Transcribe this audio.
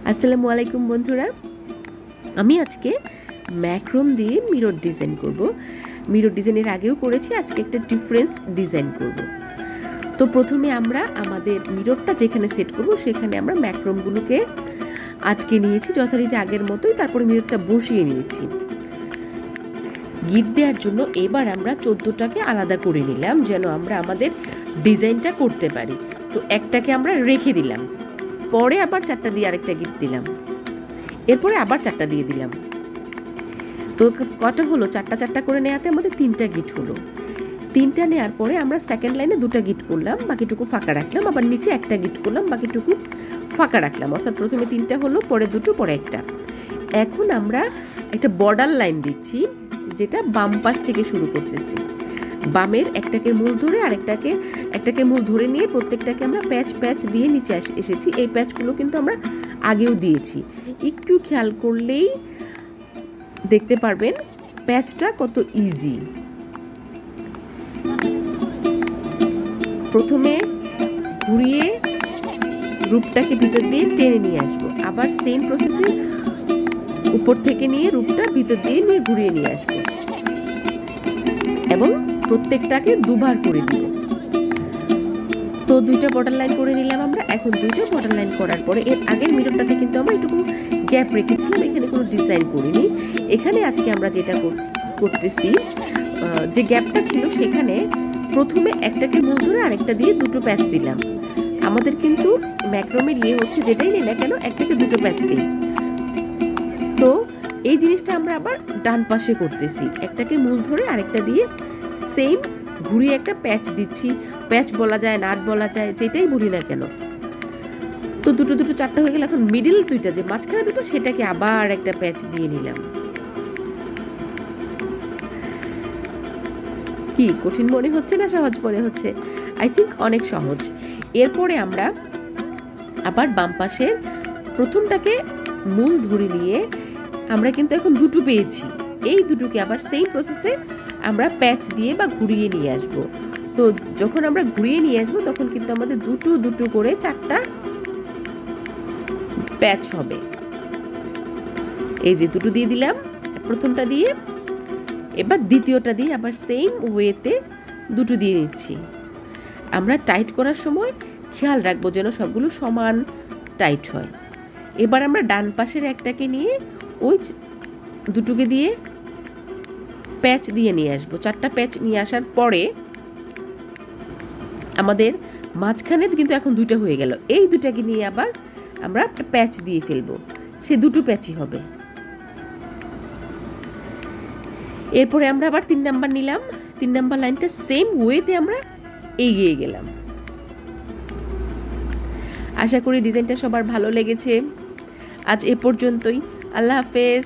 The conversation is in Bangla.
আসসালামু আলাইকুম বন্ধুরা, আমি আজকে ম্যাক্রোম দিয়ে মিরর ডিজাইন করব। মিরর ডিজাইনের আগেও করেছি, আজকে একটা ডিফারেন্স ডিজাইন করব। তো প্রথমে আমরা আমাদের মিররটা যেখানে সেট করব সেখানে আমরা ম্যাক্রোমগুলোকে আটকে নিয়েছি যথারীতি আগের মতোই, তারপরে মিররটা বসিয়ে নিয়েছি। গিট দেওয়ার জন্য এবার আমরা 14টাকে আলাদা করে নিলাম যেন আমরা আমাদের ডিজাইনটা করতে পারি। তো একটাকে আমরা রেখে দিলাম, পরে আবার 4টা দিয়ে আরেকটা গিট দিলাম, এরপরে আবার 4টা দিয়ে দিলাম। তো কটা হলো? 4টা করে নেওয়াতে আমাদের 3টা গিট হলো। 3টা নেওয়ার পরে আমরা সেকেন্ড লাইনে 2টা গিট করলাম, বাকিটুকু ফাঁকা রাখলাম, আবার নিচে একটা গিট করলাম, বাকিটুকু ফাঁকা রাখলাম। অর্থাৎ প্রথমে 3টা হলো, পরে 2টো, পরে একটা। এখন আমরা একটা বর্ডার লাইন দিচ্ছি, যেটা বাম পাশ থেকে শুরু করতেছি। বামের একটাকে মূল ধরে একটাকে মূল ধরে নিয়ে প্রত্যেকটাকে আমরা প্যাচ দিয়ে নিচে এসেছি। এই প্যাচগুলো কিন্তু আমরা আগেও দিয়েছি, একটু খেয়াল করলেই দেখতে পারবেন প্যাচটা কত ইজি। প্রথমে ঘুরিয়ে রূপটাকে ভিতর দিয়ে টেনে নিয়ে আসবো, আবার সেম প্রসেসে উপর থেকে নিয়ে রূপটা ভিতর দিয়ে নিয়ে ঘুরিয়ে নিয়ে আসবো এবং প্রত্যেকটাকে দুবার করে দিব। তো 2টা বর্ডার লাইন করে নিলাম আমরা। এখন 2টা বর্ডার লাইন করার পরে এর আগের মিররটাতে কিন্তু আমরা একটু গ্যাপ রেখেছিলাম, এখানে কোনো ডিজাইন করিনি। এখানে আজকে আমরা যেটা করতেছি, যে গ্যাপটা ছিল সেখানে প্রথমে একটাকে মূল ধরে আরেকটা দিয়ে 2টো প্যাচ দিলাম। আমাদের কিন্তু ম্যাক্রোমের হচ্ছে যেটাই নেই না কেন একটাকে 2টো প্যাচ দিই। তো এই জিনিসটা আমরা আবার ডান পাশে করতেছি, একটাকে মূল ধরে আরেকটা দিয়ে সেম ঘুরিয়ে একটা প্যাচ দিচ্ছি। প্যাচ বলা যায়, নাট বলা যায়, যেটাই বলি না কেন। তো 2টো 4টা হয়ে গেল। এখন মিডিল 2টা, যে মাঝখানে 2টো, সেটাকে আবার একটা প্যাচ দিয়ে নিলাম। কি কঠিন মনে হচ্ছে না সহজ মনে হচ্ছে? আই থিঙ্ক অনেক সহজ। এরপরে আমরা আবার বাম পাশের প্রথমটাকে মূল ধরে নিয়ে আমরা কিন্তু এখন 2টো পেয়েছি। এই 2টোকে আবার সেম প্রসেসে আমরা প্যাচ দিয়ে বা ঘুরিয়ে নিয়ে আসব। তো যখন আমরা ঘুরিয়ে নিয়ে আসবো তখন কিন্তু আমাদের 2টো করে 4টা প্যাচ হবে। এই যে 2টো দিয়ে দিলাম প্রথমটা দিয়ে, এবার দ্বিতীয়টা দিয়ে আবার সেম ওয়েতে 2টো দিয়ে নিচ্ছি। আমরা টাইট করার সময় খেয়াল রাখবো যেন সবগুলো সমান টাইট হয়। এবার আমরা ডান পাশের একটাকে নিয়ে ওই 2টোকে দিয়ে প্যাচ দিয়ে নিয়ে আসবো। 4টা প্যাচ নিয়ে আসার পরে আমাদের মাঝখানে কিন্তু এখন 2টা হয়ে গেল। এই 2টাকে নিয়ে আবার আমরা একটা প্যাচ দিয়ে ফেলবো, সে 2টো প্যাচই হবে। এরপরে আমরা আবার 3 নাম্বার নিলাম, 3 নাম্বার লাইনটা সেম ওয়েতে আমরা এগিয়ে গেলাম। আশা করি ডিজাইনটা সবার ভালো লেগেছে। আজ এ পর্যন্তই। আল্লাহ হাফেজ।